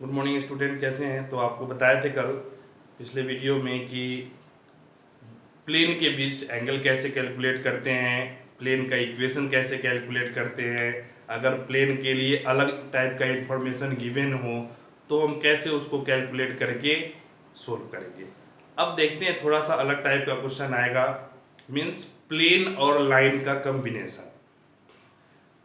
Good morning student, कैसे हैं। तो आपको बताए थे कल पिछले वीडियो में कि प्लेन के बीच एंगल कैसे कैलकुलेट करते हैं, प्लेन का इक्वेशन कैसे कैलकुलेट करते हैं। अगर प्लेन के लिए अलग टाइप का इंफॉर्मेशन गिवन हो तो हम कैसे उसको कैलकुलेट करके सोल्व करेंगे। अब देखते हैं, थोड़ा सा अलग टाइप का क्वेश्चन आएगा। मीन्स प्लेन और लाइन का कॉम्बिनेशन।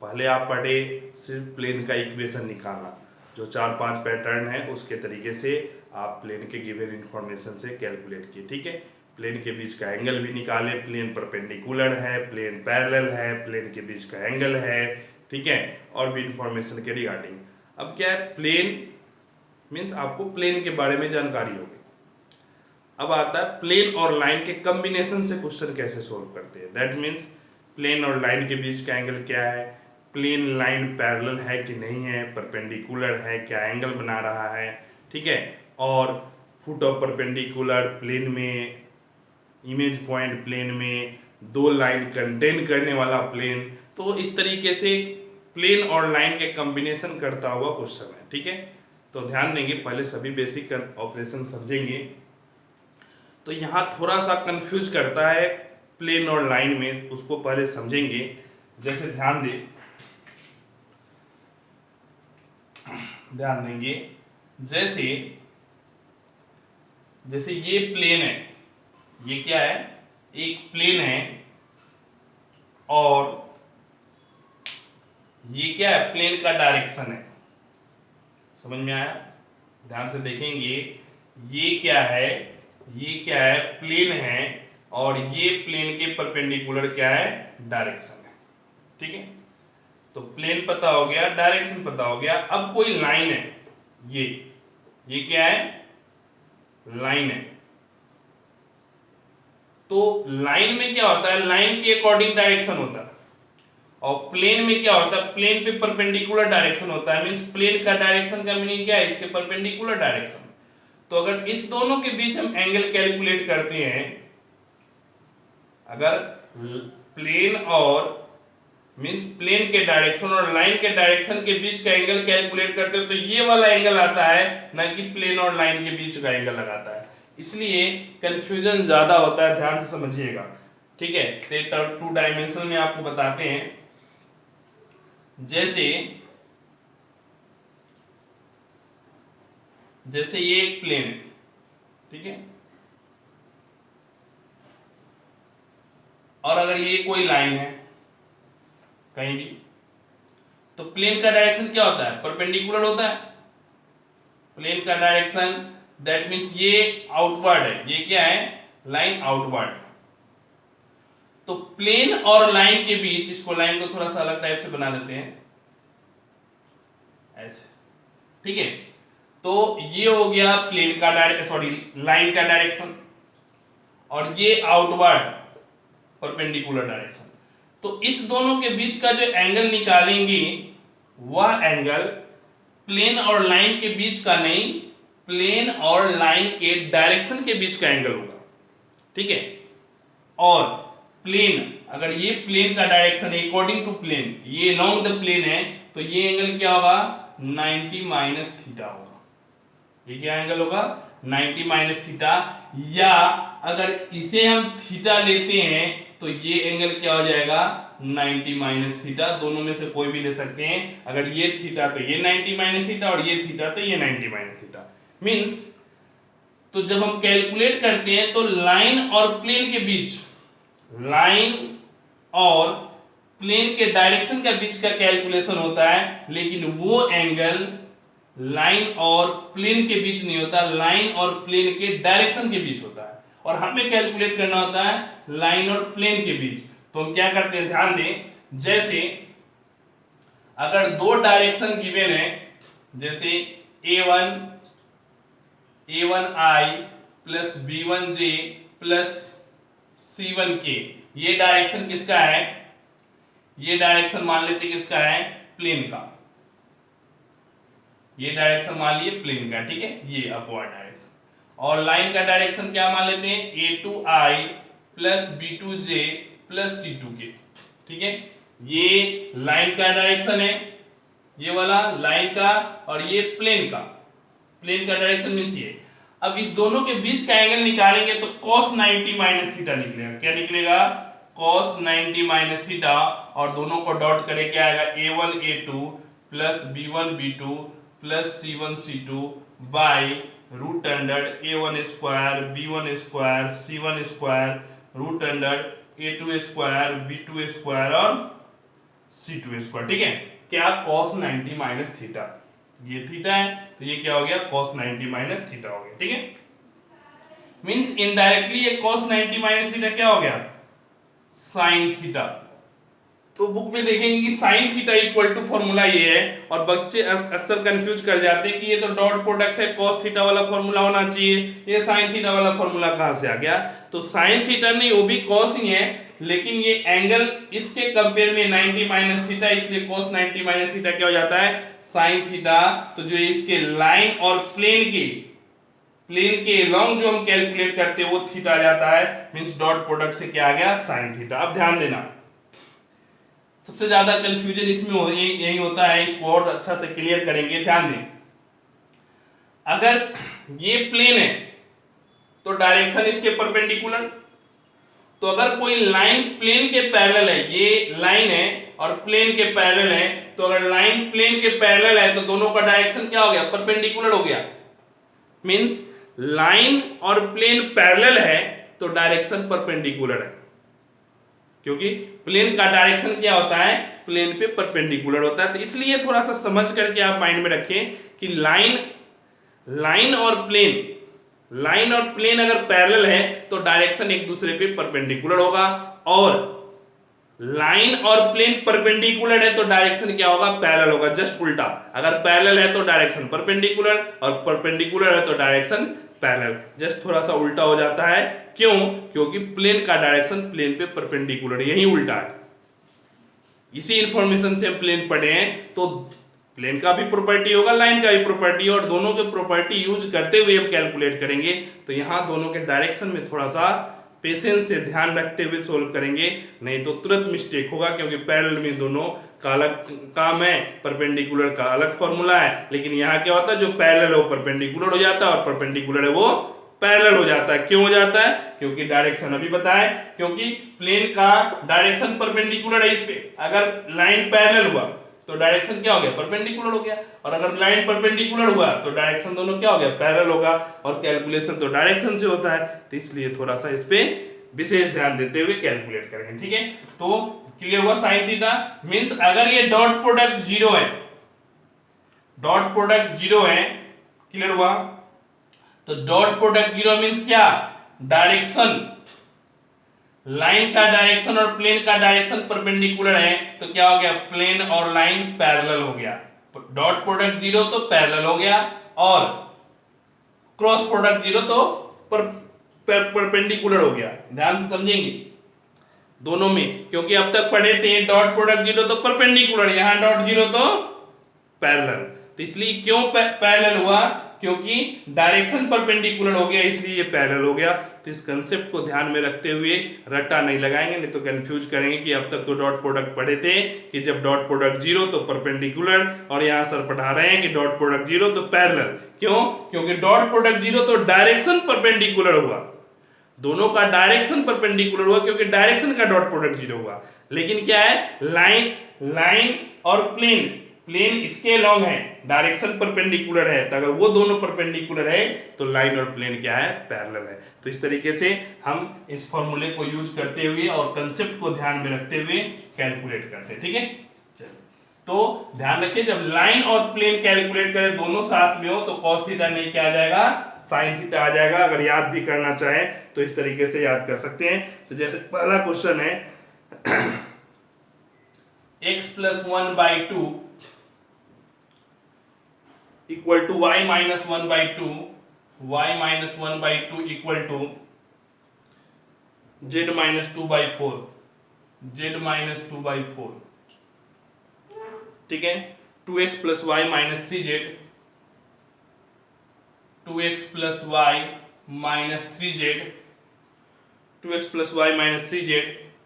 पहले आप पढ़े सिर्फ प्लेन का इक्वेशन निकालना, जो 4-5 पैटर्न है उसके तरीके से आप प्लेन के गिवन इंफॉर्मेशन से कैलकुलेट किए। ठीक है, प्लेन के बीच का एंगल भी निकाले, प्लेन परपेंडिकुलर है, प्लेन पैरेलल है, प्लेन के बीच का एंगल है। ठीक है, और भी इंफॉर्मेशन के रिगार्डिंग। अब क्या है, प्लेन मीन्स आपको प्लेन के बारे में जानकारी होगी। अब आता है प्लेन और लाइन के कॉम्बिनेशन से क्वेश्चन कैसे सोल्व करते हैं। दैट मीन्स प्लेन और लाइन के बीच का एंगल क्या है, प्लेन लाइन पैरेलल है कि नहीं है, परपेंडिकुलर है, क्या एंगल बना रहा है। ठीक है, और फुट ऑफ परपेंडिकुलर प्लेन में, इमेज पॉइंट प्लेन में, दो लाइन कंटेन करने वाला प्लेन। तो इस तरीके से प्लेन और लाइन के कॉम्बिनेशन करता हुआ क्वेश्चन है। ठीक है, तो ध्यान देंगे, पहले सभी बेसिक ऑपरेशन समझेंगे। तो यहाँ थोड़ा सा कंफ्यूज करता है प्लेन और लाइन में, उसको पहले समझेंगे। जैसे ध्यान देंगे, जैसे जैसे ये प्लेन है, ये क्या है, एक प्लेन है, और ये क्या है, प्लेन का डायरेक्शन है। समझ में आया? ध्यान से देखेंगे, ये क्या है, ये क्या है, प्लेन है, और ये प्लेन के परपेंडिकुलर क्या है, डायरेक्शन है। ठीक है, तो प्लेन पता हो गया, डायरेक्शन पता हो गया। अब कोई लाइन है, ये क्या है, लाइन है। तो लाइन में क्या होता है, लाइन के अकॉर्डिंग डायरेक्शन होता है, और प्लेन में क्या होता है, प्लेन पे परपेंडिकुलर डायरेक्शन होता है। मींस प्लेन का डायरेक्शन का मीनिंग क्या है, इसके परपेंडिकुलर डायरेक्शन। तो अगर इस दोनों के बीच हम एंगल कैलकुलेट करते हैं, अगर प्लेन और मींस प्लेन के डायरेक्शन और लाइन के डायरेक्शन के बीच का एंगल कैलकुलेट करते हो, तो ये वाला एंगल आता है, ना कि प्लेन और लाइन के बीच का एंगल लगाता है। इसलिए कंफ्यूजन ज्यादा होता है, ध्यान से समझिएगा। ठीक है, तो 2 डायमेंशन में आपको बताते हैं। जैसे जैसे ये एक प्लेन है, ठीक है, और अगर ये कोई लाइन है कहीं भी, तो प्लेन का डायरेक्शन क्या होता है, परपेंडिकुलर होता है। प्लेन का डायरेक्शन दैट मींस ये आउटवर्ड है, ये क्या है, लाइन आउटवर्ड। तो प्लेन और लाइन के बीच, इसको लाइन को थोड़ा सा अलग टाइप से बना देते हैं, ऐसे। ठीक है, तो ये हो गया प्लेन का डायरेक्शन, सॉरी लाइन का डायरेक्शन, और ये आउटवर्ड परपेंडिकुलर डायरेक्शन। तो इस दोनों के बीच का जो एंगल निकालेंगे, वह एंगल प्लेन और लाइन के बीच का नहीं, प्लेन और लाइन के डायरेक्शन के बीच का एंगल होगा। ठीक है, और प्लेन, अगर ये प्लेन का डायरेक्शन है अकॉर्डिंग टू प्लेन, ये लॉन्ग द प्लेन है, तो ये एंगल क्या होगा, 90 माइनस थीटा होगा। ये क्या एंगल होगा, 90 माइनस थीटा। या अगर इसे हम थीटा लेते हैं तो ये एंगल क्या हो जाएगा, 90 माइनस थीटा। दोनों में से कोई भी ले सकते हैं, अगर ये थीटा तो ये 90 माइनस थीटा, और ये थीटा तो ये 90 माइनस थीटा। मींस तो जब हम कैलकुलेट करते हैं तो लाइन और प्लेन के बीच, लाइन और प्लेन के डायरेक्शन के बीच का कैलकुलेशन होता है, लेकिन वो एंगल लाइन और प्लेन के बीच नहीं होता, लाइन और प्लेन के डायरेक्शन के बीच होता है। और हमें कैलकुलेट करना होता है लाइन और प्लेन के बीच। तो हम क्या करते हैं, ध्यान दें, जैसे अगर दो डायरेक्शन गिवन है, जैसे a1i plus b1j plus c1k, ये डायरेक्शन किसका है, ये डायरेक्शन मान लेते किसका है, प्लेन का। ये डायरेक्शन मान लिए प्लेन का, ठीक है, ये अपवर्ड डायरेक्शन। और लाइन का डायरेक्शन क्या मान लेते हैं, a2i plus b2j plus c2k। ठीक है, ये लाइन का डायरेक्शन है, ये वाला लाइन का, और ये प्लेन का। प्लेन का डायरेक्शन मींस ये। अब इस दोनों के बीच का एंगल निकालेंगे तो cos 90 माइनस थीटा निकलेगा। क्या निकलेगा? cos 90 माइनस थीटा, और दोनों को डॉट करें क्या आएगा? a1 a2 plus b1 b2 plus c1 c2 by root under a1 square b1 square c1 square root under a2 square b2 square और c2 square. ठीक है, क्या? cos 90 माइनस थीटा, ये थीटा है तो ये क्या हो गया? cos 90 माइनस थीटा हो गया। ठीक है, मींस इनडायरेक्टली ये cos 90 माइनस थीटा क्या हो गया? sin theta. तो बुक में देखेंगे कि sin theta equal to formula ये है, और बच्चे अक्सर कंफ्यूज कर जाते हैं कि ये तो डॉट प्रोडक्ट है, cos थीटा वाला फॉर्मूला होना चाहिए, ये sin थीटा वाला फॉर्मूला कहां से आ गया? तो sin थीटा नहीं, वो भी cos ही है, लेकिन ये एंगल इसके कंपेयर में 90 माइनस थीटा, इसलिए cos 90 माइनस थीटा क्या हो जाता है? sin theta. तो जो इसके लाइन और प्लेन के लॉन्ग जो हम कैलकुलेट करते हैं वो थीटा आ जाता है, मींस डॉट प्रोडक्ट से क्या आ गया? sin theta. अब ध्यान देना, सबसे ज्यादा कंफ्यूजन इसमें यही होता है, इसको और अच्छा से क्लियर करेंगे। ध्यान दें, अगर ये प्लेन है तो डायरेक्शन इसके परपेंडिकुलर, तो अगर कोई लाइन प्लेन के पैरेलल है, ये लाइन है और प्लेन के पैरेलल है, तो अगर लाइन प्लेन के पैरेलल है तो दोनों का डायरेक्शन क्या हो गया? परपेंडिकुलर हो गया। मींस लाइन और प्लेन पैरेलल है तो डायरेक्शन परपेंडिकुलर है, क्योंकि प्लेन का डायरेक्शन क्या होता है? प्लेन पे परपेंडिकुलर होता है। तो इसलिए थोड़ा सा समझ करके आप माइंड में रखें कि लाइन और प्लेन अगर पैरेलल है तो डायरेक्शन एक दूसरे पे परपेंडिकुलर होगा, और लाइन और प्लेन परपेंडिकुलर है तो डायरेक्शन क्या होगा? पैरेलल होगा। जस्ट उल्टा, अगर पैरेलल है तो डायरेक्शन परपेंडिकुलर, और परपेंडिकुलर है तो डायरेक्शन पैरेलल। जस्ट थोड़ा सा उल्टा हो जाता है, क्यों? क्योंकि प्लेन का डायरेक्शन प्लेन पे परपेंडिकुलर, यही उल्टा है। इसी इंफॉर्मेशन से हम प्लेन पढ़े हैं, तो प्लेन का भी प्रॉपर्टी होगा, लाइन का भी प्रॉपर्टी, और दोनों के प्रॉपर्टी यूज करते हुए हम कैलकुलेट करेंगे। तो यहां दोनों के डायरेक्शन में थोड़ा सा पेशेंस से ध्यान रखते हुए सोल्व करेंगे, नहीं तो तुरंत मिस्टेक होगा, क्योंकि पैरेलल में दोनों का अलग काम है, परपेंडिकुलर का अलग फॉर्मूला है। लेकिन यहाँ क्या होता है? जो पैरेलल है वो परपेंडिकुलर हो जाता है, और परपेंडिकुलर है वो पैरेलल हो जाता है। क्यों हो जाता है? क्योंकि डायरेक्शन अभी बताएं, क्योंकि प्लेन का डायरेक्शन परपेंडिकुलर है इस पे। अगर लाइन पैरेलल हुआ तो डायरेक्शन क्या हो गया? परपेंडिकुलर हो गया, और अगर लाइन परपेंडिकुलर हुआ तो डायरेक्शन दोनों क्या हो गया? पैरेलल होगा, और कैलकुलेशन तो डायरेक्शन से होता है, तो इसलिए थोड़ा सा इस पे विशेष ध्यान देते हुए कैलकुलेट करेंगे। ठीक है, तो क्लियर हुआ? sin थीटा मींस अगर ये डॉट प्रोडक्ट जीरो है, क्लियर हुआ? तो डॉट प्रोडक्ट जीरो मींस क्या? डायरेक्शन, लाइन का डायरेक्शन और प्लेन का डायरेक्शन परपेंडिकुलर है, तो क्या हो गया? प्लेन और लाइन पैरेलल हो गया। डॉट प्रोडक्ट जीरो तो पैरेलल हो गया, और क्रॉस प्रोडक्ट जीरो तो परपेंडिकुलर हो गया। ध्यान से समझेंगे दोनों में, क्योंकि अब तक पढ़े थे डॉट प्रोडक्ट जीरो तो परपेंडिकुलर, यहां डॉट जीरो तो पैरेलल। तो इसलिए क्यों पैरेलल हुआ? क्योंकि डायरेक्शन परपेंडिकुलर हो गया, इसलिए ये पैरेलल हो गया। तो इस कंसेप्ट को ध्यान में रखते हुए रट्टा नहीं लगाएंगे, नहीं तो कंफ्यूज करेंगे कि अब तक तो डॉट प्रोडक्ट पढ़े थे कि जब डॉट प्रोडक्ट जीरो तो परपेंडिकुलर, और यहां सर पढ़ा रहे हैं कि डॉट प्रोडक्ट जीरो तो पैरेलल। क्यों? क्योंकि डॉट प्रोडक्ट जीरो तो डायरेक्शन परपेंडिकुलर हुआ, दोनों का डायरेक्शन परपेंडिकुलर हुआ, क्योंकि डायरेक्शन का डॉट प्रोडक्ट जीरो हुआ। लेकिन क्या है? लाइन और प्लेन इसके लॉन्ग है, डायरेक्शन परपेंडिकुलर है, तो अगर वो दोनों परपेंडिकुलर है तो लाइन और प्लेन क्या है? पैरेलल है। तो इस तरीके से हम इस फॉर्मूले को यूज करते हुए और कंसेप्ट को ध्यान में रखते हुए कैलकुलेट करते हैं। ठीक है, चलिए, तो ध्यान रखिए, जब लाइन और प्लेन कैलकुलेट करें दोनों साथ में हो तो cos थीटा नहीं क्या आ जाएगा? sin थीटा आ जाएगा। अगर याद भी करना चाहे तो इस तरीके से याद कर सकते हैं। तो जैसे पहला क्वेश्चन है x plus 1/2 equal to y minus 1/2, y minus 1/2 equal to z minus 2/4, z minus 2/4। ठीक है, 2x plus Y minus 3z, 2x plus Y minus 3z, 2x plus Y minus 3z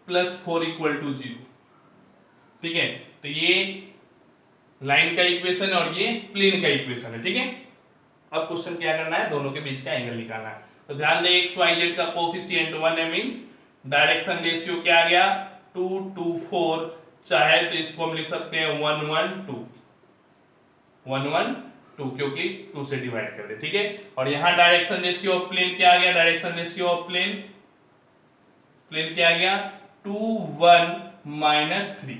plus 4 equal to 0। ठीक है, तो ये line का equation है और ये प्लेन का इक्वेशन है। ठीक है, अब क्वेश्चन क्या करना है, दोनों के बीच का एंगल निकालना है। तो ध्यान दें एक्स वाई जेड का कोफिशिएंट 1 है, मींस डायरेक्शन रेशियो क्या आ गया 2:4, चाहे तो इसको हम लिख सकते हैं 1:1:2, 1:1:2 क्योंकि 2 से डिवाइड कर दे, ठीक है। और यहां डायरेक्शन रेशियो ऑफ प्लेन क्या आ गया, डायरेक्शन रेशियो ऑफ प्लेन क्या आ गया 2:1-3,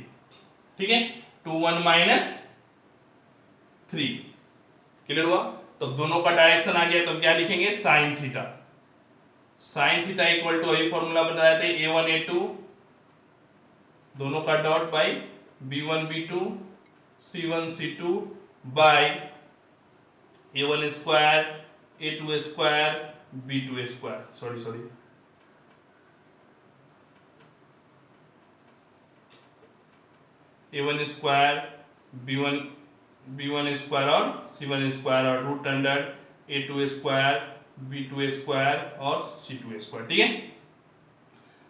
ठीक है, 2:1-3, क्लियर हुआ। तो दोनों का डायरेक्शन आ गया, तो क्या लिखेंगे साइन थीटा, इक्वल टू वही फॉर्मूला बताया थे a1 a2 दोनों का dot by b1 b2 c1 c2 by a1 square a2 square b2 square, sorry a1 square b1 square और c1 स्क्वायर और root under a2 square b2 square और c2 square, ठीक है।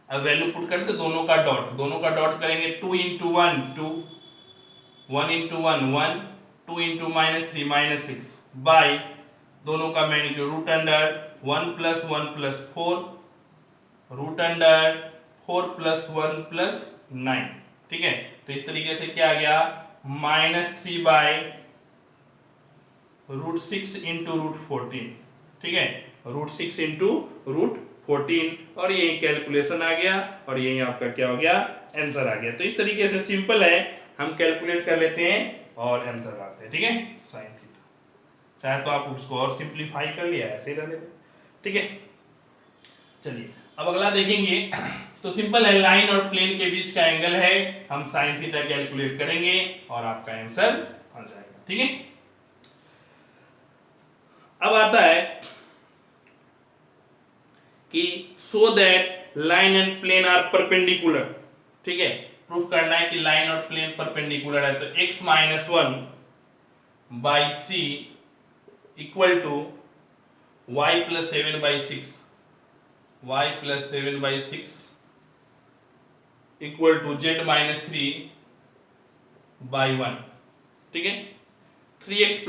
अब वैल्यू पुट करते दोनों का डॉट करेंगे 2 into 1 2, 1 into 1 1, 2 into -3 -6 बाय दोनों का magnitude root under 1 + 1 + 4 root under 4 + 1 + 9, ठीक है। तो इस तरीके से क्या आ गया -3 बाय √6 into √14, ठीक है, √6 into √14 और यही कैलकुलेशन आ गया और यही आपका क्या हो गया आंसर आ गया। तो इस तरीके से सिंपल है, हम कैलकुलेट कर लेते हैं और आंसर आते हैं, ठीक है, साइन थीटा। चाहे तो आप उसको और सिंपलीफाई कर लिया ऐसे ही रह लेते, ठीक है। चलिए अब अगला देखेंगे, तो सिंपल है, लाइन और प्लेन के बीच का एंगल है, हम साइन थीटा कैलकुलेट करेंगे और आपका आंसर आ जाएगा, ठीक है। अब आता है कि so that line and plane are perpendicular, ठीक है, प्रूफ करना है कि लाइन और प्लेन परपेंडिकुलर है। तो x - 1/3 equal to y + 7/6, y + 7/6 equal to z - 3/1, ठीक है। 3x +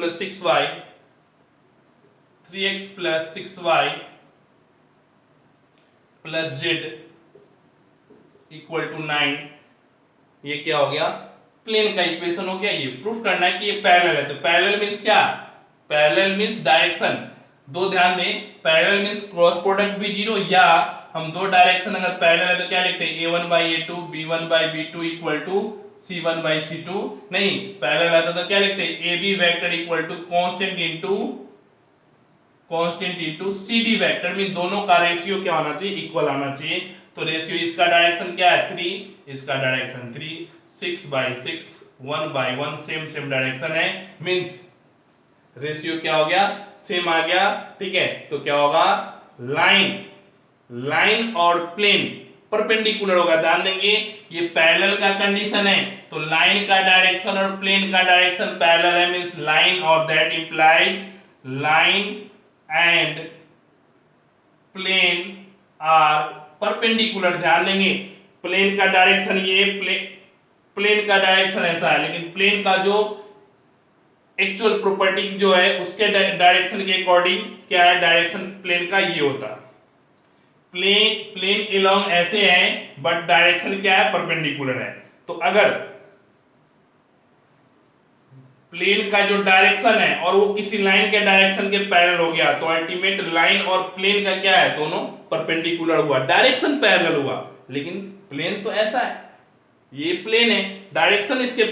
6y plus z equal to 9, ये क्या हो गया प्लेन का इक्वेशन हो गया। ये प्रूफ करना है कि ये पैरेलल है। तो पैरेलल मींस क्या, पैरेलल मींस डायरेक्शन, दो ध्यान दें, पैरेलल मींस क्रॉस प्रोडक्ट भी जीरो, या हम दो डायरेक्शन अगर पैरेलल है तो क्या लिखते हैं a1/a2 b1/b2 equal to c1/c2, नहीं पैरेलल आता तो क्या लिखते हैं ab vector equal to constant into cd vector, में दोनों का रेशियो क्या होना चाहिए इक्वल आना चाहिए। तो रेशियो इसका डायरेक्शन क्या है 3, इसका डायरेक्शन 3, 6/6 1/1 सेम डायरेक्शन है, मींस रेशियो क्या हो गया सेम आ गया, ठीक है। तो क्या होगा लाइन और प्लेन परपेंडिकुलर होगा, ध्यान देंगे ये पैरेलल का कंडीशन है, तो लाइन का डायरेक्शन और प्लेन का डायरेक्शन पैरेलल है, मींस लाइन और that implied line and plane are perpendicular. ध्यान देंगे प्लेन का डायरेक्शन ये प्लेन का डायरेक्शन ऐसा है, लेकिन प्लेन का जो एक्चुअल प्रॉपर्टी जो है उसके डायरेक्शन के अकॉर्डिंग क्या है डायरेक्शन प्लेन का ये होता है, प्लेन एलोंग ऐसे है बट डायरेक्शन क्या है परपेंडिकुलर है। तो अगर प्लेन का जो डायरेक्शन है और वो किसी लाइन के डायरेक्शन के पैरेलल हो गया तो अल्टीमेट लाइन और प्लेन का क्या है दोनों परपेंडिकुलर हुआ, डायरेक्शन पैरेलल हुआ, लेकिन प्लेन तो ऐसा है ये प्लेन है डायरेक्शन इसके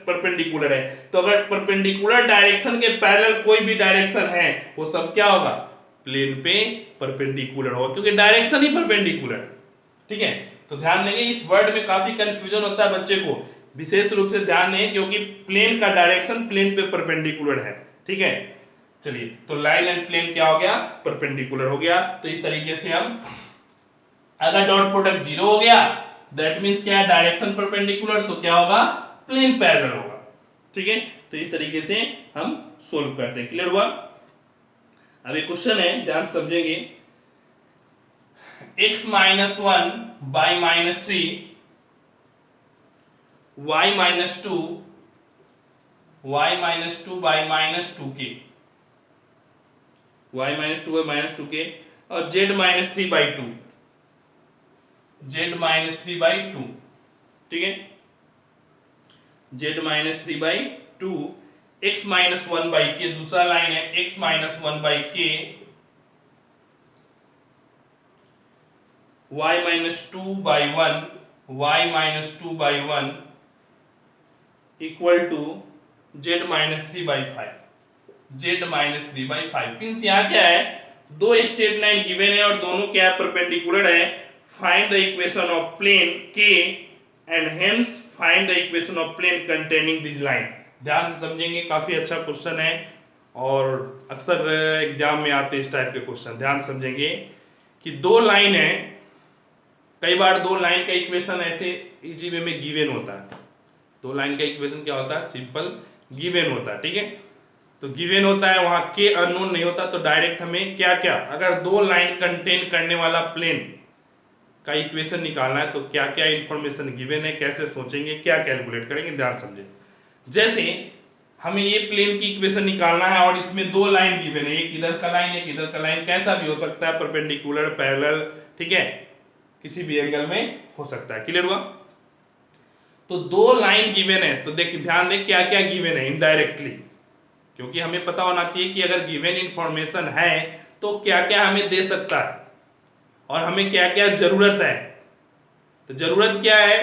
परपेंडिकुलर है। तो अगर परपेंडिकुलर डायरेक्शन के पैरेलल कोई भी डायरेक्शन है वो सब क्या होगा प्लेन पे परपेंडिकुलर होगा, क्योंकि डायरेक्शन ही परपेंडिकुलर, ठीक है। तो ध्यान देंगे इस वर्ड में काफी कंफ्यूजन होता है बच्चे को, विशेष रूप से ध्यान दें क्योंकि प्लेन का डायरेक्शन प्लेन पे परपेंडिकुलर है, ठीक है। चलिए तो लाइन एंड प्लेन क्या हो गया परपेंडिकुलर हो गया। तो इस तरीके से हम अगर डॉट प्रोडक्ट जीरो हो गया दैट मींस क्या है डायरेक्शन परपेंडिकुलर, तो क्या होगा प्लेन पैरेलल होगा, ठीक है। तो इस तरीके से हम सोल्व करते हैं, क्लियर हुआ। अब एक क्वेश्चन है ध्यान समझेंगे, x - 1/-3 y - 2 by -2k y minus two है माइनस टू के, और z minus three by two, z minus three by two, ठीक है, z minus three by two, x minus one by K, दूसरा line है x minus one by K, y minus two by one, y minus two by one equal to z minus three by five, z minus three by five. Means यहाँ क्या है, दो straight line given है और दोनों क्या है, perpendicular है। Find the equation of plane k and hence find the equation of plane containing this line. ध्यान से समझेंगे, काफी अच्छा क्वेश्चन है और अक्सर एग्जाम में आते हैं इस टाइप के क्वेश्चन। ध्यान समझेंगे कि दो लाइन है, कई बार दो लाइन का इक्वेशन ऐसे इजी वे में गिवन होता है। दो लाइन का इक्वेशन क्या होता है, सिंपल गिवन होता है, ठीक है। तो गिवन होता है, वहां के अननोन नहीं होता, तो डायरेक्ट हमें क्या क्या, अगर दो लाइन कंटेन करने वाला प्लेन का इक्वेशन निकालना है तो क्या क्या इंफॉर्मेशन गिवन है, कैसे सोचेंगे, क्या कैलकुलेट करेंगे, ध्यान समझे। जैसे हमें ये प्लेन की इक्वेशन निकालना है और इसमें दो लाइन गिवन है, एक इधर का लाइन, एक इधर का लाइन, कैसा भी हो सकता है, परपेंडिकुलर, पैरेलल, ठीक है, किसी भी एंगल में हो सकता है। क्लियर हुआ। तो दो लाइन गिवन है, तो देखिए ध्यान दें क्या क्या गिवन है इनडायरेक्टली, क्योंकि हमें पता होना चाहिए कि अगर गिवन इंफॉर्मेशन है तो क्या क्या हमें दे सकता है और हमें क्या क्या जरूरत है। तो जरूरत क्या है,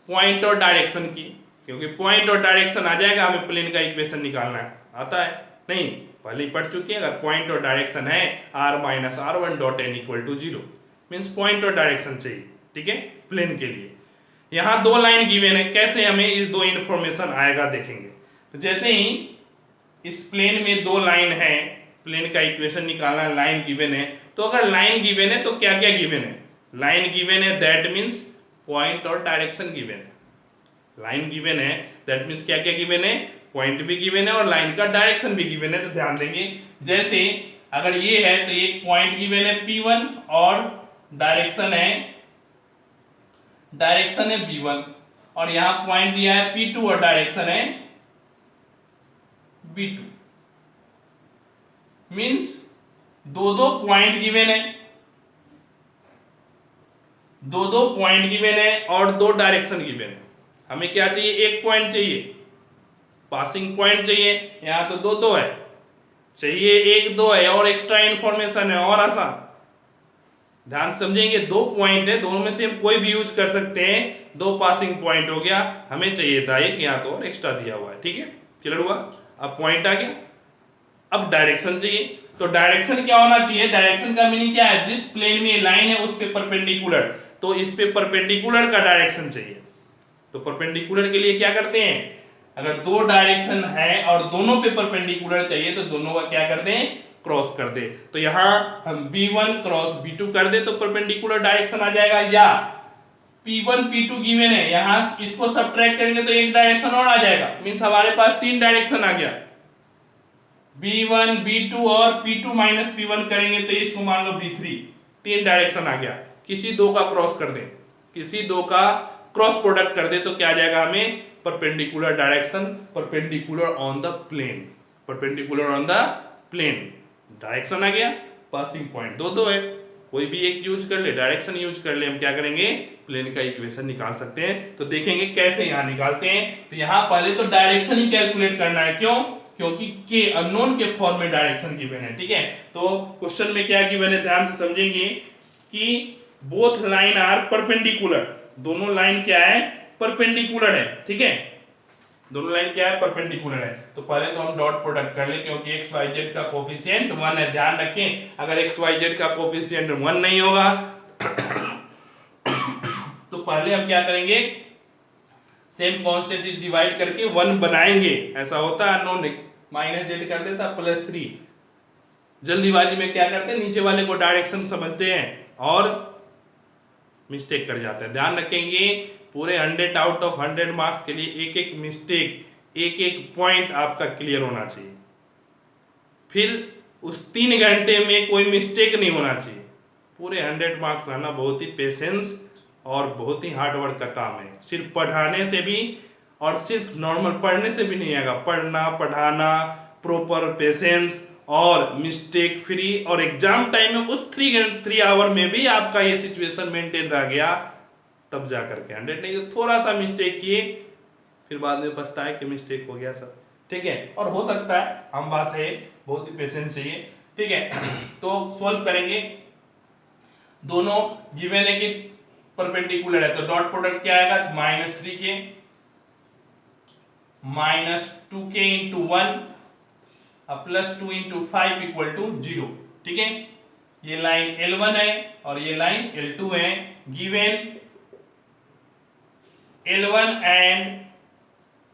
पॉइंट और डायरेक्शन की, क्योंकि पॉइंट और डायरेक्शन आ जाएगा हमें प्लेन का इक्वेशन निकालना है। आता है नहीं, पहले ही पढ़ चुके हैं। अगर पॉइंट और डायरेक्शन है r minus R one dot N equal to zero, means point और डायरेक्शन चाहिए, ठीक है, प्लेन के लिए। यहाँ दो लाइन गिवन है, कैसे हमें इस दो इंफॉर्मेशन आएगा देखेंगे। तो जैसे ही इस प्लेन में दो लाइन है, प्लेन का इक्वेशन निकालना, लाइन गिवन है, तो अगर लाइन गिवन है तो क्या क्या गिवन है, लाइन गिवन है दैट मीन्स पॉइंट और डायरेक्शन गिवन है। लाइन गिवन है दैट मीन्स क्या क्या गिवन है, पॉइंट भी गिवन है और लाइन का डायरेक्शन भी गिवन है। तो ध्यान देंगे, जैसे अगर ये है तो एक पॉइंट गिवन है P1 और डायरेक्शन है B1, और यहाँ पॉइंट दिया है P2 और डायरेक्शन है B2। मीन्स दो दो पॉइंट गिवन है, दो दो पॉइंट गिवन है और दो डायरेक्शन गिवन है। हमें क्या चाहिए, एक पॉइंट चाहिए, पासिंग पॉइंट चाहिए। यहां तो दो दो है, चाहिए एक दो है और एक्स्ट्रा इंफॉर्मेशन है और आसान। ध्यान समझेंगे, दो पॉइंट है, दोनों में से हम कोई भी यूज कर सकते हैं। दो पासिंग पॉइंट हो गया, हमें चाहिए था एक यहाँ तो और एक्स्ट्रा दिया हुआ है, ठीक है, क्लियर हुआ। अब पॉइंट आ गया, अब डायरेक्शन चाहिए। तो डायरेक्शन क्या होना चाहिए, डायरेक्शन का मीनिंग क्या है, जिस प्लेन में लाइन है उस पे परपेंडिकुलर, तो इस पे परपेंडिकुलर का डायरेक्शन चाहिए। तो परपेंडिकुलर के लिए क्या करते हैं, अगर दो डायरेक्शन है और दोनों पे परपेंडिकुलर चाहिए तो दोनों का क्या करते हैं, क्रॉस कर दे। तो यहां हम B1 क्रॉस B2 कर दे तो परपेंडिकुलर डायरेक्शन आ जाएगा, या P1 P2 गिवन है, यहां इसको सब्ट्रैक्ट करेंगे तो एक डायरेक्शन और आ जाएगा। मींस हमारे पास तीन डायरेक्शन आ गया, B1 B2 और P2 माइनस P1 करेंगे तो इसको मान लो B3, तीन डायरेक्शन आ गया। किसी दो का क्रॉस कर दे, किसी दो का क्रॉस प्रोडक्ट कर दे तो क्या आ जाएगा हमें, perpendicular direction, perpendicular on the plane, perpendicular on the plane, direction आ गया। पासिंग पॉइंट दो दो है, कोई भी एक यूज कर ले, डायरेक्शन यूज कर ले, हम क्या करेंगे, प्लेन का इक्वेशन निकाल सकते हैं। तो देखेंगे कैसे यहां निकालते हैं। तो यहां पहले तो डायरेक्शन ही कैलकुलेट करना है, क्यों, क्योंकि के अननोन के फॉर्म में डायरेक्शन गिवन है, ठीक है। तो क्वेश्चन में क्या गिवन है, ध्यान से समझेंगे कि बोथ लाइन आर परपेंडिकुलर, दोनों लाइन क्या है, परपेंडिकुलर है, ठीक है, दोनों लाइन क्या है, परपेंडिकुलर है। तो पहले तो हम डॉट प्रोडक्ट कर ले, क्योंकि एक्स वाई जेड का कोफिशिएंट 1 है। ध्यान रखें, अगर एक्स वाई जेड का कोफिशिएंट 1 नहीं होगा तो पहले हम क्या करेंगे, सेम कांस्टेंट डिवाइड करके 1 बनाएंगे। ऐसा होता है, अननोन माइनस जेड कर देता प्लस 3। जल्दीबाजी में क्या करते हैं, नीचे वाले को डायरेक्शन समझते हैं और मिस्टेक कर जाते हैं। ध्यान रखेंगे, पूरे 100 आउट ऑफ 100 मार्क्स के लिए एक एक मिस्टेक, एक एक पॉइंट आपका क्लियर होना चाहिए। फिर उस 3 घंटे में कोई मिस्टेक नहीं होना चाहिए। पूरे 100 मार्क्स लाना बहुत ही पेशेंस और बहुत ही हार्डवर्क का काम है। सिर्फ पढ़ाने से भी और सिर्फ नॉर्मल पढ़ने से भी नहीं आएगा, पढ़ना, पढ़ाना, प्रॉपर पेशेंस और मिस्टेक फ्री, और एग्जाम टाइम में उस 3 आवर में भी आपका ये सिचुएशन मेंटेन रह गया, तब जा करके 100। नहीं तो थोड़ा सा मिस्टेक किए फिर बाद में पछताए कि मिस्टेक हो गया सर, ठीक है। और हो सकता है, हम बात है, बहुत ही पेशेंस चाहिए, ठीक है। तो सॉल्व करेंगे, दोनों गिवन है कि परपेंडिकुलर है, तो डॉट प्रोडक्ट क्या आएगा, -3k -2k into 1 +2 into 5 equal to 0, ठीक है। ये लाइन L1 है और ये लाइन L2 है, given L1 and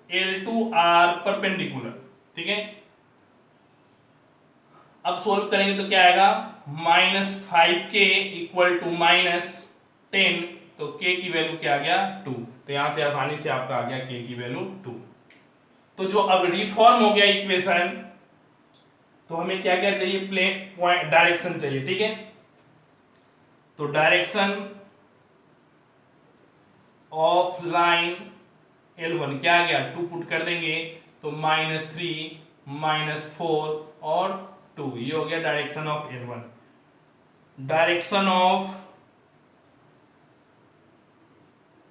L2 are perpendicular, ठीक है। अब सोल्व करेंगे तो क्या आएगा, -5k इक्वल टू -10, तो k की वैल्यू क्या आ गया, 2। तो यहां से आसानी से आपका आ गया k की वैल्यू 2। तो जो अब रिफॉर्म हो गया इक्वेशन, तो हमें क्या क्या चाहिए, प्लेन पॉइंट डायरेक्शन चाहिए, ठीक है। तो डायरेक्शन ऑफ लाइन L1 क्या आ गया, 2 पुट कर देंगे तो -3 -4 और 2, ये हो गया direction of L1। Direction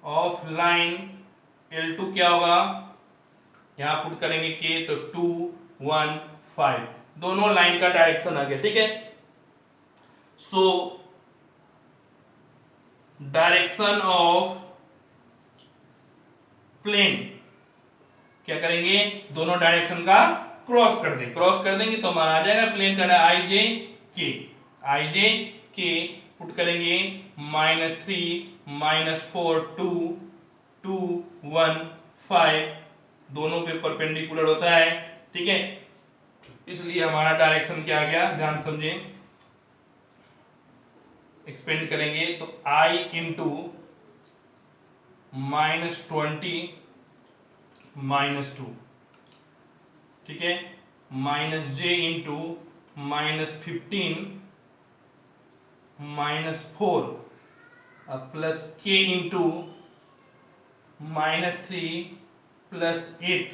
of line L2 क्या होगा, यहां पुट करेंगे k, तो 2 1 5, दोनों लाइन का डायरेक्शन आ गया, ठीक है। सो डायरेक्शन ऑफ प्लेन क्या करेंगे, दोनों डायरेक्शन का क्रॉस कर देंगे, क्रॉस कर देंगे तो हमारा आ जाएगा प्लेन का i j पुट करेंगे -3 -4 2 2 1 5, दोनों पे परपेंडिकुलर होता है, ठीक है। इसलिए हमारा डायरेक्शन क्या आ गया, ध्यान समझें, एक्सपेंड करेंगे तो i इंटू -20 -2, ठीक है, -j into -15 -4 plus k into -3 plus 8,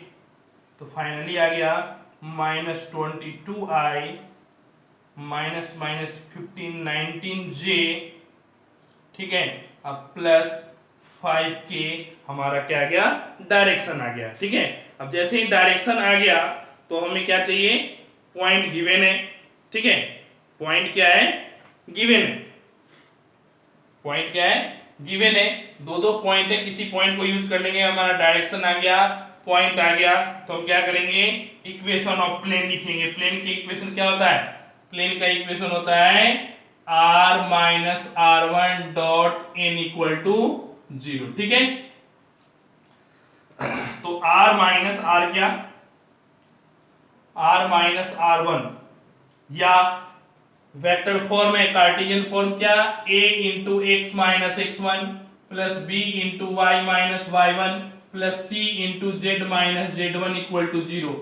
तो फाइनली आ गया -22i -15 19j, ठीक है। अब प्लस 5k हमारा क्या आ गया, डायरेक्शन आ गया, ठीक है। अब जैसे ही डायरेक्शन आ गया तो हमें क्या चाहिए, पॉइंट गिवन है, ठीक है। पॉइंट क्या है, गिवन है, पॉइंट क्या है, गिवन है। दो पॉइंट है, किसी पॉइंट को यूज कर लेंगे, हमारा डायरेक्शन आ गया, पॉइंट आ गया, तो हम क्या करेंगे, इक्वेशन ऑफ प्लेन लिखेंगे। प्लेन की इक्वेशन क्या होता है, प्लेन का इक्वेशन होता है r minus r1 dot n equal to 0, ठीक है। तो r माइनस r क्या, r माइनस r1, या वेक्टर फॉर्म है, कार्टेशियन फॉर्म क्या, a into X minus x1 plus b into Y minus y1 plus c into Z minus z1 equal to 0।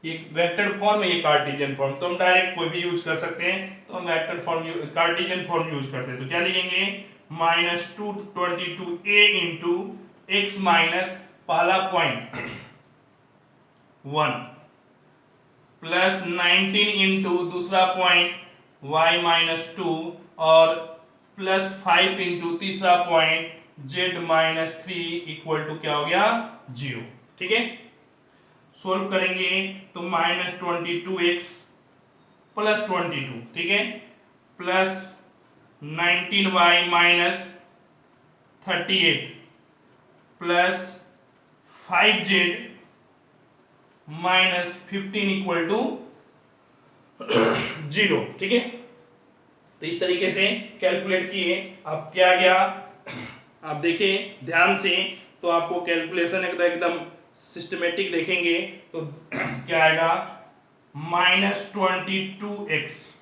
ये vector form है, ये Cartesian form, तो हम direct कोई भी यूज कर सकते हैं, तो हम vector form Cartesian form use करते हैं। तो क्या लिखेंगे, -222 a इंटू एक्स माइनस पहला पॉइंट 1 प्लस 19 इंटू दूसरा पॉइंट y माइनस 2 और प्लस 5 इंटू तीसरा point z minus 3 equal to क्या हो गया, 0, ठीक है। सोल्व करेंगे तो -22x प्लस 22, ठीक है, plus 19y minus 38 plus 5z minus 15 equal to 0, ठीक है। तो इस तरीके से कैलकुलेट किए। अब क्या गया, आप देखिए ध्यान से, तो आपको कैलकुलेशन एकदम सिस्टमेटिक देखेंगे तो क्या आएगा, -22x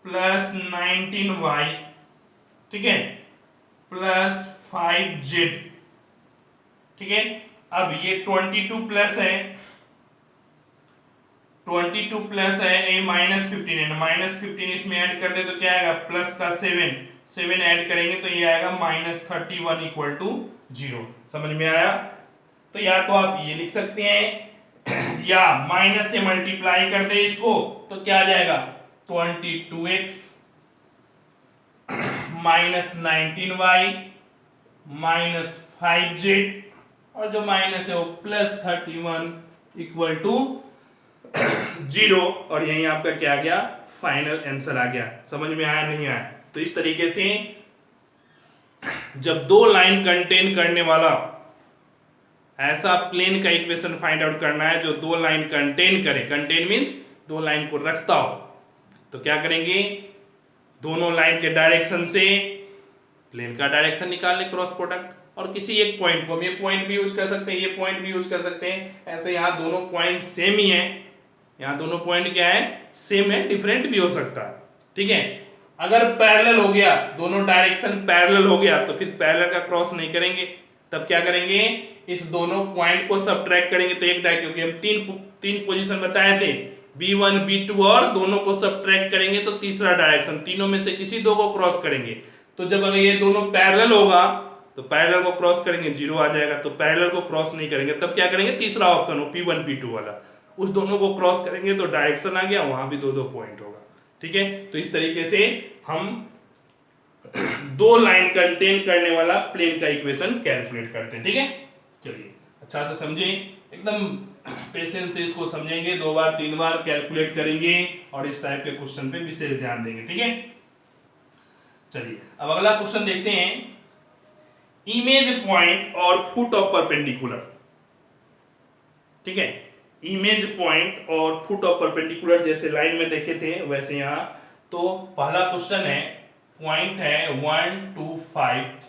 प्लस 19y, ठीक है, प्लस 5z, ठीक है। अब ये 22 प्लस है, 22 प्लस है, ये -15 है, -15 इसमें ऐड कर दे तो क्या आएगा, प्लस का 7 ऐड करेंगे तो ये आएगा -31 इक्वल टू 0। समझ में आया। तो या तो आप ये लिख सकते हैं या माइनस से मल्टीप्लाई कर दे इसको तो क्या आ जाएगा 22x minus 19y minus 5z और जो माइनस है वो प्लस 31 इक्वल टू 0 और यही आपका क्या आ गया फाइनल आंसर आ गया। समझ में आया नहीं आया? तो इस तरीके से जब दो लाइन कंटेन करने वाला ऐसा प्लेन का इक्वेशन फाइंड आउट करना है जो दो लाइन कंटेन करे, कंटेन मींस दो लाइन को रखता हो, तो क्या करेंगे दोनों लाइन के डायरेक्शन से प्लेन का डायरेक्शन निकाल ले क्रॉस प्रोडक्ट और किसी एक पॉइंट को हम ये पॉइंट भी यूज कर सकते हैं, ये पॉइंट भी यूज कर सकते हैं। ऐसे यहाँ दोनों पॉइंट सेम ही है, यहाँ दोनों पॉइंट क्या है सेम है, डिफरेंट भी हो सकता है। ठीक है, अगर पैरेलल हो गया दोनों डायरेक्शन पैरेलल हो गया तो फिर पैरेलल का क्रॉस नहीं करेंगे, तब क्या करेंगे इस दोनों पॉइंट को सबट्रैक्ट करेंगे तो एक डायरेक्ट, क्योंकि हम तीन पोजीशन बताए थे B1 B2 और दोनों को सबट्रैक्ट करेंगे तो तीसरा डायरेक्शन, तीनों में से किसी दो को क्रॉस करेंगे। तो जब अगर ये दोनों पैरेलल होगा तो पैरेलल को क्रॉस करेंगे 0 आ जाएगा, तो पैरेलल को क्रॉस नहीं करेंगे तब क्या करेंगे तीसरा ऑप्शन हो P1 P2 वाला, उस दोनों को क्रॉस करेंगे तो डायरेक्शन आ गया, वहां भी दो दो पॉइंट होगा। ठीक है, तो इस तरीके से हम दो लाइन कंटेन करने वाला प्लेन का इक्वेशन कैलकुलेट करते हैं। ठीक है, चलिए अच्छा से समझे, एकदम पेशेंस से इसको समझेंगे, 2 बार 3 बार कैलकुलेट करेंगे और इस टाइप के क्वेश्चन पे विशेष ध्यान देंगे। ठीक है, चलिए अब अगला क्वेश्चन देखते हैं, इमेज पॉइंट और फुट ऑफ परपेंडिकुलर। ठीक है, इमेज पॉइंट और फुट ऑफ परपेंडिकुलर जैसे लाइन में देखे थे वैसे यहाँ, तो पहला क्वेश्चन है पॉइंट है 1 2 5।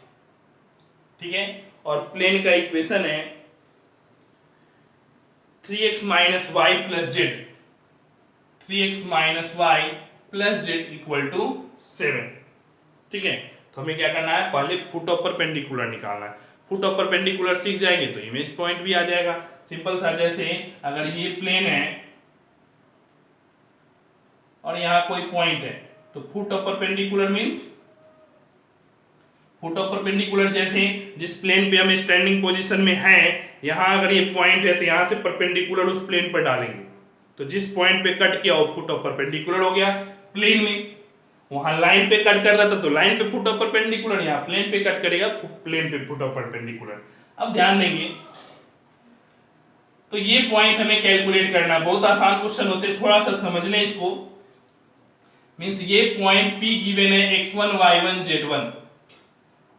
ठीक है, और प्लेन का इक्वेशन है 3x minus Y plus Z, 3x minus Y plus Z equal to 7। ठीक है, तो हमें क्या करना है पहले फुट ऑफ परपेंडिकुलर निकालना है। फुट ऑफ परपेंडिकुलर सीख जाएंगे तो इमेज पॉइंट भी आ जाएगा, सिंपल सा। जैसे अगर ये प्लेन है और यहां कोई पॉइंट है तो foot of perpendicular means foot of perpendicular जैसे जिस प्लेन पे हम स्टैंडिंग पोजीशन में हैं, यहां अगर ये पॉइंट है तो यहां से परपेंडिकुलर उस प्लेन पर डालेंगे तो जिस पॉइंट पे कट किया वो फुट ऑफ परपेंडिकुलर हो गया प्लेन में। वहां लाइन पे कट कर रहा था तो लाइन पे फुट ऑफ परपेंडिकुलर, यहां प्लेन पे कट करेगा प्लेन पे फुट ऑफ परपेंडिकुलर। अब ध्यान देंगे तो ये पॉइंट हमें कैलकुलेट करना, बहुत आसान क्वेश्चन होते, थोड़ा सा समझ लें इसको। मींस ये पॉइंट P गिवन है x1 y1 z1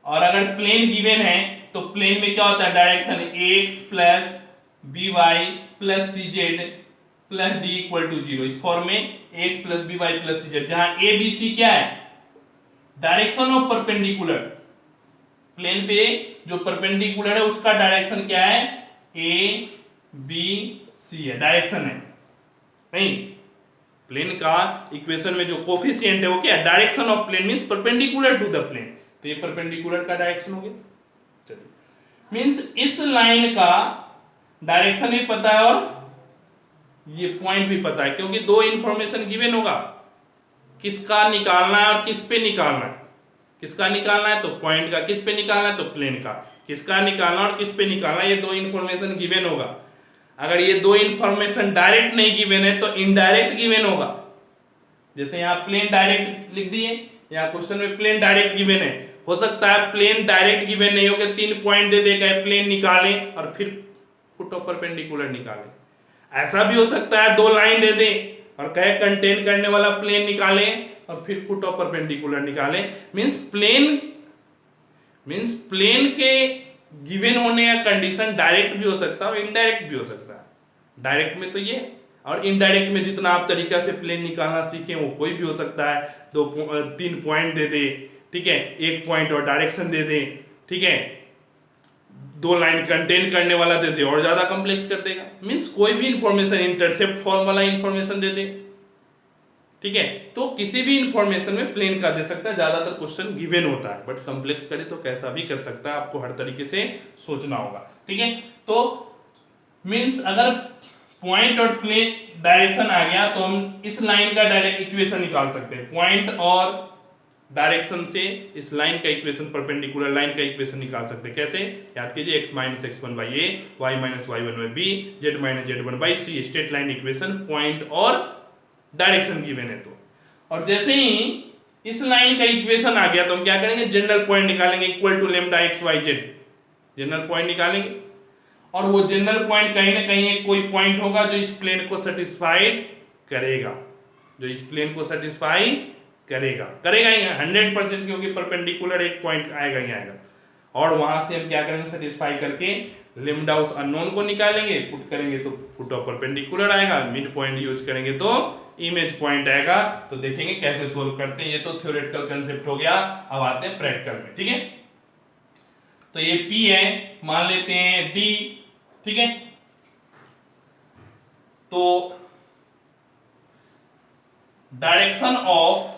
और अगर प्लेन गिवन है तो प्लेन में क्या होता है direction ax plus by plus cz plus d equal to 0, इस फॉर्म में ax plus by plus cz, जहां a b c क्या है डायरेक्शन ऑफ परपेंडिकुलर, प्लेन पे जो परपेंडिकुलर है उसका डायरेक्शन क्या है a b c है, डायरेक्शन है नहीं। प्लेन का इक्वेशन में जो कोफिशिएंट है वो क्या है direction of plane means perpendicular to the plane, तो ये परपेंडिकुलर का डायरेक्शन हो गया। चलिए मींस इस लाइन का डायरेक्शन भी पता है और ये पॉइंट भी पता है, क्योंकि दो इंफॉर्मेशन गिवन होगा, किसका निकालना है और किस पे निकालना है। किसका निकालना है तो पॉइंट का, किस पे निकालना है तो प्लेन का, किसका निकालना और किस पे निकालना, ये दो इंफॉर्मेशन गिवन होगा। अगर ये दो इंफॉर्मेशन डायरेक्ट नहीं गिवन है तो इनडायरेक्ट गिवन होगा। जैसे यहाँ प्लेन डायरेक्ट लिख दिए, यहाँ क्वेश्चन में प्लेन डायरेक्ट गिवन है, हो सकता है प्लेन डायरेक्ट गिवन नहीं होगा, 3 पॉइंट दे देगा प्लेन निकाले और फिर फुट ऑफ परपेंडिकुलर निकाले। ऐसा भी हो सकता है 2 लाइन दे दे और कहे कंटेन करने वाला प्लेन निकाले और फिर फुट ऑफ परपेंडिकुलर निकाले। मींस प्लेन के गिवन होने का कंडीशन डायरेक्ट भी हो सकता है और इनडायरेक्ट भी हो सकता है। डायरेक्ट में तो ये और इनडायरेक्ट में जितना आप तरीका से प्लेन निकालना सीखे वो कोई भी हो सकता है। 3 पॉइंट दे दे, ठीक है, 1 पॉइंट और डायरेक्शन दे दे, ठीक है, 2 लाइन कंटेन करने वाला दे दे और ज्यादा कॉम्प्लेक्स कर देगा। मींस कोई भी इंफॉर्मेशन इंटरसेप्ट फॉर्म वाला इंफॉर्मेशन दे दे, ठीक है, तो किसी भी इंफॉर्मेशन में प्लेन का दे सकता है। ज्यादातर क्वेश्चन गिवन होता है, बट कॉम्प्लेक्स करे तो कैसा भी कर सकता है, आपको हर तरीके से सोचना होगा। ठीक है, तो मींस अगर पॉइंट और प्लेन डायरेक्शन आ गया तो हम इस लाइन का डायरेक्ट इक्वेशन निकाल सकते हैं। पॉइंट और डायरेक्शन से इस लाइन का इक्वेशन, परपेंडिकुलर लाइन का इक्वेशन निकाल सकते हैं। कैसे? याद कीजिए, x minus x1 by A, y minus y1 by B, z minus z1 by C, straight line equation, point और डायरेक्शन गिवन है। तो और जैसे ही इस लाइन का इक्वेशन आ गया तो हम क्या करेंगे, जनरल पॉइंट निकालेंगे, equal to lambda x y z, general point निकालेंगे। और वो जनरल पॉइंट कहीं ना कहीं एक कोई पॉइंट होगा जो इस प्लेन को सेटिस्फाइड करेगा, जो इस प्लेन को सेटिस्फाई करेगा ही 100%, क्योंकि परपेंडिकुलर एक पॉइंट आएगा ही आएगा। और वहां से हम क्या करेंगे, सेटिस्फाई करके लेमडा उस अननोन को निकालेंगे, पुट करेंगे तो पुट ऑफ परपेंडिकुलर आएगा, मिड पॉइंट यूज करेंगे तो इमेज पॉइंट आएगा। तो देखेंगे कैसे सोल्व करते हैं। ये तो थ्योरेटिकल कंसेप्ट हो गया, अब आते हैं प्रैक्टिकल में। ठीक है, तो ये P है, मान लेते हैं D। ठीक है, तो डायरेक्शन ऑफ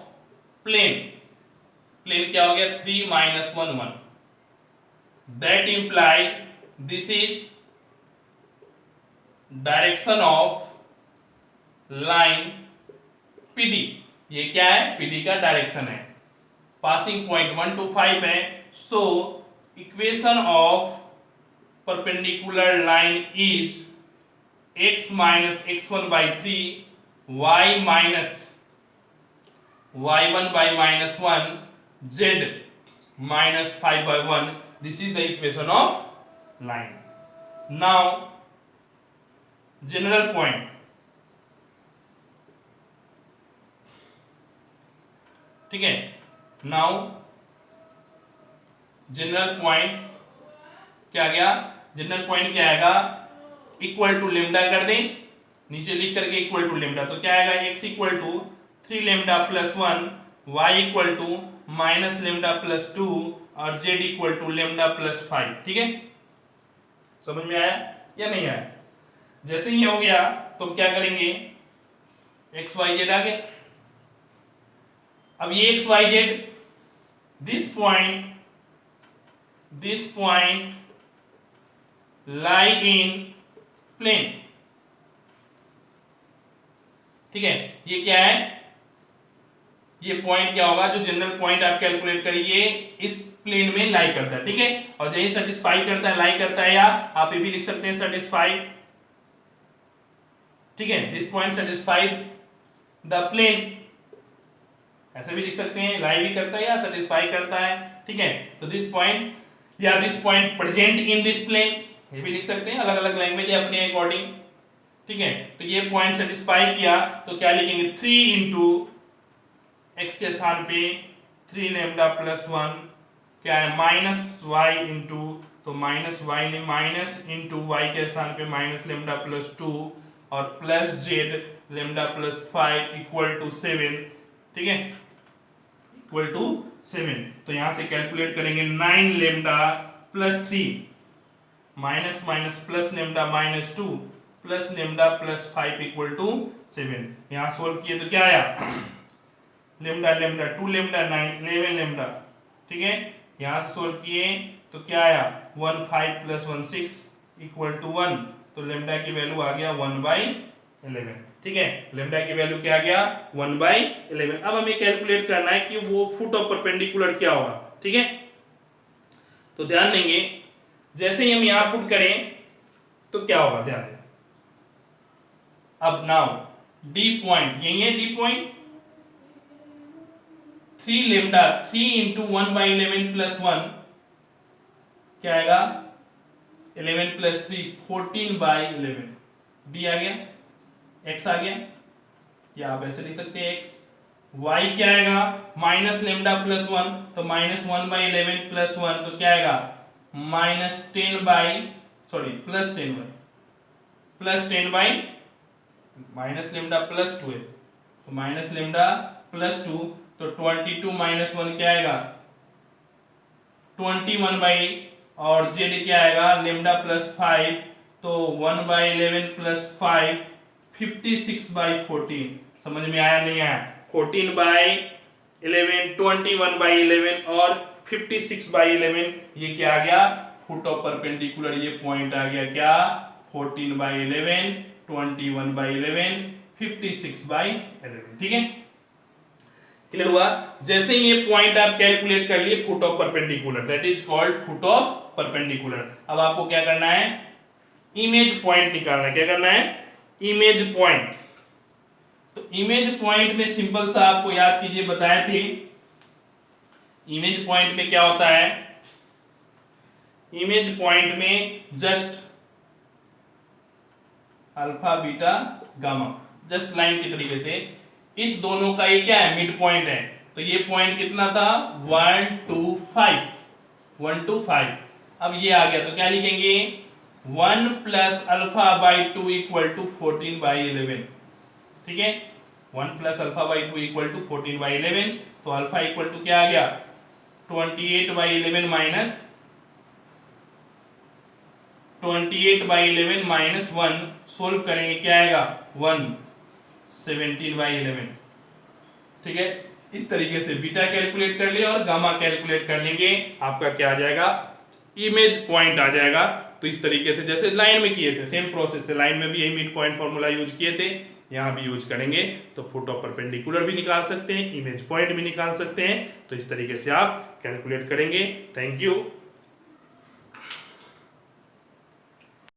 प्लेन क्या हो गया, 3 minus 1 1, that implied this is direction of line PD। ये क्या है, PD का डायरेक्शन है, पासिंग पॉइंट 1 to 5 है। So equation of perpendicular line is x minus x1 by 3, y minus y1 by minus 1, z minus 5 by 1. This is the equation of line. Now general point, ठीक है। Now general point क्या आ गया, general point क्या आएगा, equal to lambda कर दें, नीचे लिख करके इक्वल टू लेमडा, तो क्या आएगा, x equal to 3 lambda plus 1, y equal to minus lambda plus 2 और z equal to lambda plus 5। ठीक है, समझ में आया या नहीं आया? जैसे ही हो गया तो क्या करेंगे, x y z आ गए। अब ये x y z, this point lie in plane. ठीक है, ये क्या है, ये पॉइंट क्या होगा, जो जनरल पॉइंट आप कैलकुलेट करिए इस प्लेन में लाई करता है। ठीक है, और जैसे सेटिस्फाई करता है, लाई करता है, या आप ये भी लिख सकते हैं सेटिस्फाई। ठीक है, this point satisfy the plane, ऐसे भी लिख सकते हैं, लाई भी करता है या सेटिस्फाई करता है। ठीक है, तो दिस पॉइंट या this point present in this plane, ये भी लिख सकते हैं, अलग अलग लैंग्वेज है अपने अकॉर्डिंग। ठीक है, तो ये पॉइंट सेटिस्फाई किया तो क्या लिखेंगे, 3 इंटू एक्स के स्थान पे 3 लेमडा प्लस 1 क्या है, माइनस वाई इंटू, तो माइनस वाई ने माइनस इंटू वाई के स्थान पे माइनस लेमडा प्लस 2 और plus z lambda plus 5 equal to 7। ठीक है, इक्वल टू 7। तो यहां से कैलकुलेट करेंगे 9 lambda plus 3 minus minus plus lambda minus 2 plus lambda plus 5 equal to 7। यहां सोल्व किए तो क्या आया, लेमडा लेमडा 2 लेमडा 9 11 लेमडा। ठीक है, यहां से सोल्व किए तो क्या आया, 1 5 प्लस 1 6 इक्वल टू 1, तो लेमडा की वैल्यू आ गया 1/11। ठीक है, लेमडा की वैल्यू क्या आ गया, 1/11। अब हमें कैलकुलेट करना है कि वो फुट ऑफ परपेंडिकुलर क्या होगा। ठीक है, तो ध्यान देंगे, जैसे ही हम यहां पुट करें तो क्या होगा, ध्यान दें। अब नाउ डी पॉइंट, यही है D point, 3 lambda 3 into 1/11 plus 1 क्या आएगा, 11 प्लस 3 14/11। डी आ गया, एक्स आ गया, या आप ऐसे लिख सकते हैं एक्स। वाई क्या आएगा, माइनस लेमडा प्लस 1, तो माइनस 1/11 प्लस 1 तो क्या आएगा, minus 10 by sorry plus 10 by minus lambda plus 2 है, तो माइनस लेमडा प्लस 2, तो 22 माइनस 1 क्या आएगा, 21 बाई, और जेड क्या आएगा, लेमडा प्लस 5, तो 1/11 प्लस 5 56/14। समझ में आया नहीं आया, 14/11 21/11 और 56/11, ये क्या आ गया, फुट ऑफ परपेंडिकुलर, ये पॉइंट आ गया क्या, 14/11 21/11 56/11। ठीक है, क्लियर हुआ? जैसे ही ये पॉइंट आप कैलकुलेट कर लिए, foot of perpendicular, that is called foot of perpendicular. अब आपको क्या करना है, इमेज पॉइंट निकालना है। क्या करना है, इमेज पॉइंट। तो इमेज पॉइंट में सिंपल सा आपको याद कीजिए, बताए थे इमेज पॉइंट में क्या होता है। इमेज पॉइंट में just alpha beta gamma, just line के तरीके से इस दोनों का ये क्या है, मिड पॉइंट है। तो ये पॉइंट कितना था, 1 2 5, 1 2 5। अब ये आ गया तो क्या लिखेंगे, 1 plus alpha by 2 equal to 14 by 11। ठीक है, 1 plus alpha by 2 equal to 14 by 11। तो अल्फा इक्वल टू क्या आ गया, 28 by 11 minus 28 by 11 minus 1, solve करेंगे क्या आएगा, 1 17 बाई 11। ठीक है, इस तरीके से बीटा कैलकुलेट कर लिया और गामा कैलकुलेट कर लेंगे, आपका क्या आ जाएगा, इमेज पॉइंट आ जाएगा। तो इस तरीके से जैसे लाइन में किए थे, सेम प्रोसेस से लाइन में भी यही मिड पॉइंट फॉर्मूला यूज किए थे, यहाँ भी यूज करेंगे। तो फुट ऑफ परपेंडिकुलर भी निकाल सकते हैं, इमेज पॉइंट भी निकाल सकते हैं। तो इस तरीके से आप कैलकुलेट करेंगे। Thank you.